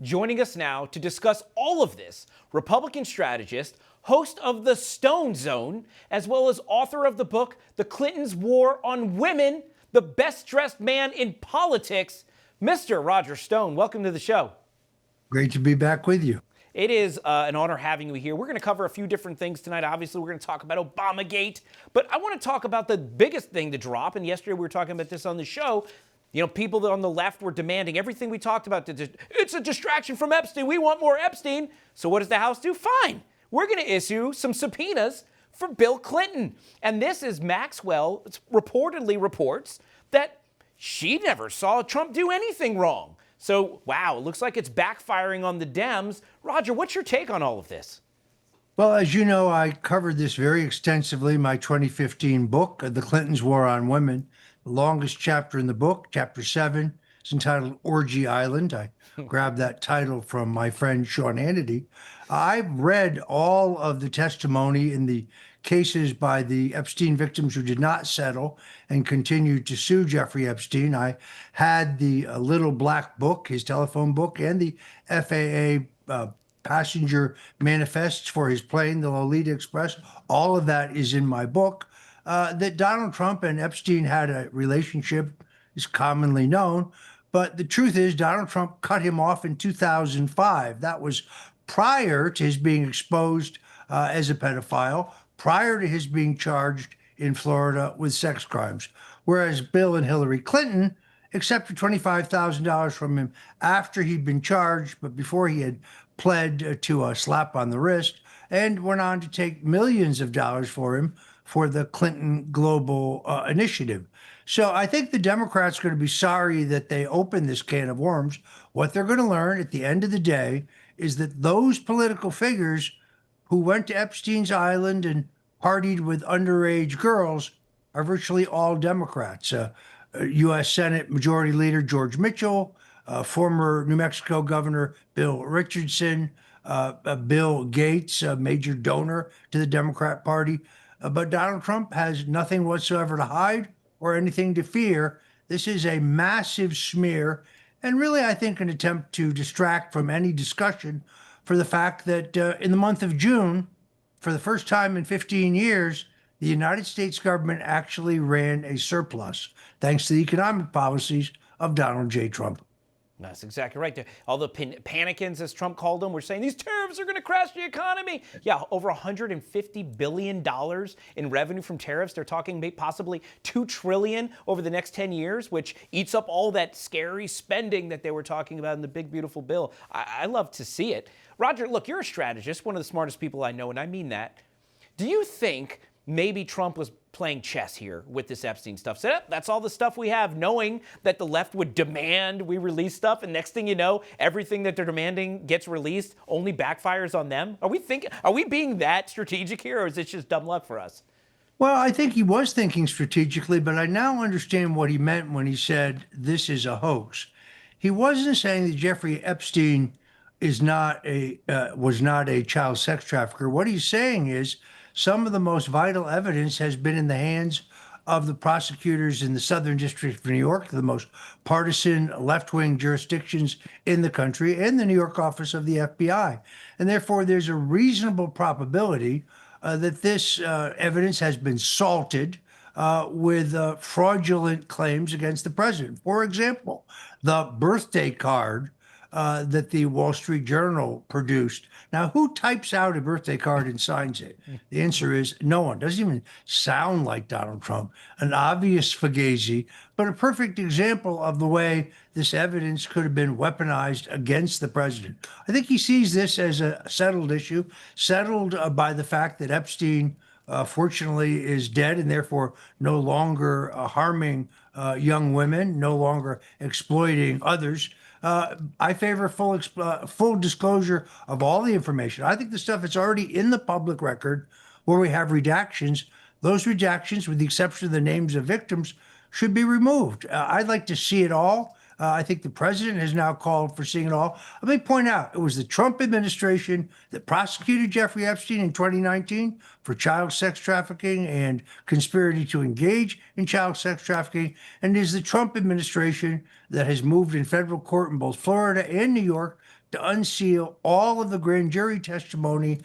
Joining us now to discuss all of this, Republican strategist, host of the Stone Zone, as well as author of the book, The Clintons' War on Women, the best dressed man in politics, Mr. Roger Stone. Welcome to the show. Great to be back with you. It is an honor having you here. We're going to cover a few different things tonight. Obviously, we're going to talk about Obamagate, but I want to talk about the biggest thing to drop. And yesterday we were talking about this on the show. You know, people that on the left were demanding everything we talked about. It's a distraction from Epstein. We want more Epstein. So what does the House do? Fine. We're going to issue some subpoenas for Bill Clinton. And this is Maxwell reportedly reports that she never saw Trump do anything wrong. So, wow, it looks like it's backfiring on the Dems. Roger, what's your take on all of this? Well, as you know, I covered this very extensively in my 2015 book, The Clintons' War on Women. The longest chapter in the book, chapter 7, is entitled Orgy Island. I grabbed that title from my friend Sean Hannity. I've read all of the testimony in the cases by the Epstein victims who did not settle and continued to sue Jeffrey Epstein. I had the little black book, his telephone book, and the FAA passenger manifests for his plane, the Lolita Express. All of that is in my book. That Donald Trump and Epstein had a relationship is commonly known, but the truth is Donald Trump cut him off in 2005. That was prior to his being exposed as a pedophile, prior to his being charged in Florida with sex crimes, whereas Bill and Hillary Clinton accepted $25,000 from him after he'd been charged, but before he had pled to a slap on the wrist, and went on to take millions of dollars for him for the Clinton Global Initiative. So I think the Democrats are going to be sorry that they opened this can of worms. What they're going to learn at the end of the day is that those political figures who went to Epstein's Island and partied with underage girls are virtually all Democrats. U.S. Senate Majority Leader George Mitchell, former New Mexico Governor Bill Richardson, Bill Gates, a major donor to the Democrat Party. But Donald Trump has nothing whatsoever to hide or anything to fear. This is a massive smear, and really, I think, an attempt to distract from any discussion for the fact that in the month of June, for the first time in 15 years, the United States government actually ran a surplus, thanks to the economic policies of Donald J. Trump. That's exactly right. All the panicans, as Trump called them, were saying these tariffs are going to crash the economy. Yeah, over $150 billion in revenue from tariffs. They're talking possibly $2 trillion over the next 10 years, which eats up all that scary spending that they were talking about in the big, beautiful bill. I love to see it. Roger, look, you're a strategist, one of the smartest people I know, and I mean that. Do you think maybe Trump was playing chess here with this Epstein stuff? So that's all the stuff we have, knowing that the left would demand we release stuff, and next thing you know, everything that they're demanding gets released, only backfires on them. Are we being that strategic here, or is it just dumb luck for us? Well, I think he was thinking strategically, but I now understand what he meant when he said this is a hoax. He wasn't saying that Jeffrey Epstein was not a child sex trafficker. What he's saying is some of the most vital evidence has been in the hands of the prosecutors in the Southern District of New York, the most partisan left-wing jurisdictions in the country, and the New York office of the FBI. And therefore, there's a reasonable probability that this evidence has been salted with fraudulent claims against the president. For example, the birthday card that the Wall Street Journal produced. Now, who types out a birthday card and signs it? The answer is no one. Doesn't even sound like Donald Trump. An obvious fugazi, but a perfect example of the way this evidence could have been weaponized against the president. I think he sees this as a settled issue, settled by the fact that Epstein, fortunately, is dead and therefore no longer harming young women, no longer exploiting others. I favor full disclosure of all the information. I think the stuff that's already in the public record, where we have redactions, those redactions, with the exception of the names of victims, should be removed. I'd like to see it all. I think the president has now called for seeing it all. Let me point out, it was the Trump administration that prosecuted Jeffrey Epstein in 2019 for child sex trafficking and conspiracy to engage in child sex trafficking. And it is the Trump administration that has moved in federal court in both Florida and New York to unseal all of the grand jury testimony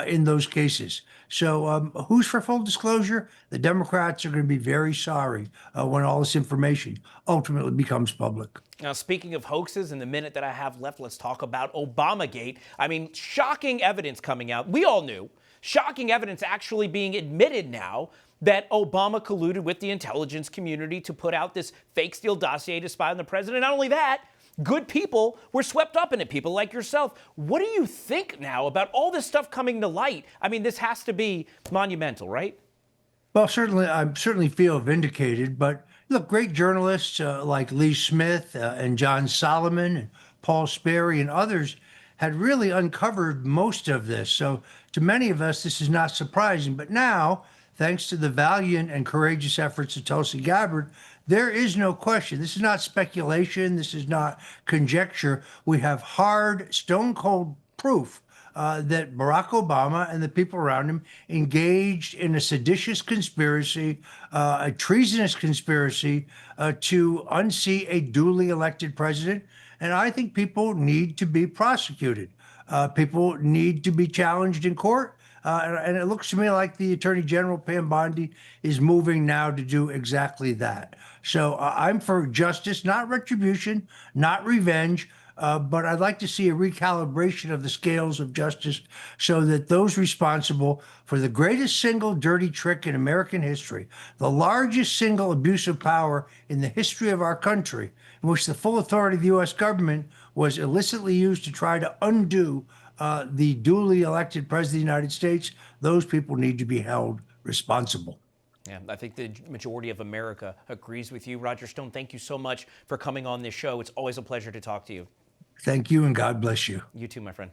in those cases. So who's for full disclosure? The Democrats are going to be very sorry when all this information ultimately becomes public. Now, speaking of hoaxes, in the minute that I have left, let's talk about Obamagate. I mean, shocking evidence coming out. We all knew. Shocking evidence actually being admitted now that Obama colluded with the intelligence community to put out this fake Steele dossier to spy on the president. Not only that, good people were swept up in it, people like yourself. What do you think now about all this stuff coming to light? I mean, this has to be monumental, right? Well, certainly, I certainly feel vindicated. But look, great journalists like Lee Smith and John Solomon and Paul Sperry and others had really uncovered most of this. So to many of us, this is not surprising. But now, thanks to the valiant and courageous efforts of Tulsi Gabbard, there is no question. This is not speculation. This is not conjecture. We have hard, stone cold proof that Barack Obama and the people around him engaged in a seditious conspiracy, a treasonous conspiracy to unseat a duly elected president. And I think people need to be prosecuted. People need to be challenged in court. And it looks to me like the Attorney General, Pam Bondi, is moving now to do exactly that. So I'm for justice, not retribution, not revenge. But I'd like to see a recalibration of the scales of justice so that those responsible for the greatest single dirty trick in American history, the largest single abuse of power in the history of our country, in which the full authority of the U.S. government was illicitly used to try to undo the duly elected president of the United States, those people need to be held responsible. Yeah, I think the majority of America agrees with you. Roger Stone, thank you so much for coming on this show. It's always a pleasure to talk to you. Thank you, and God bless you. You too, my friend.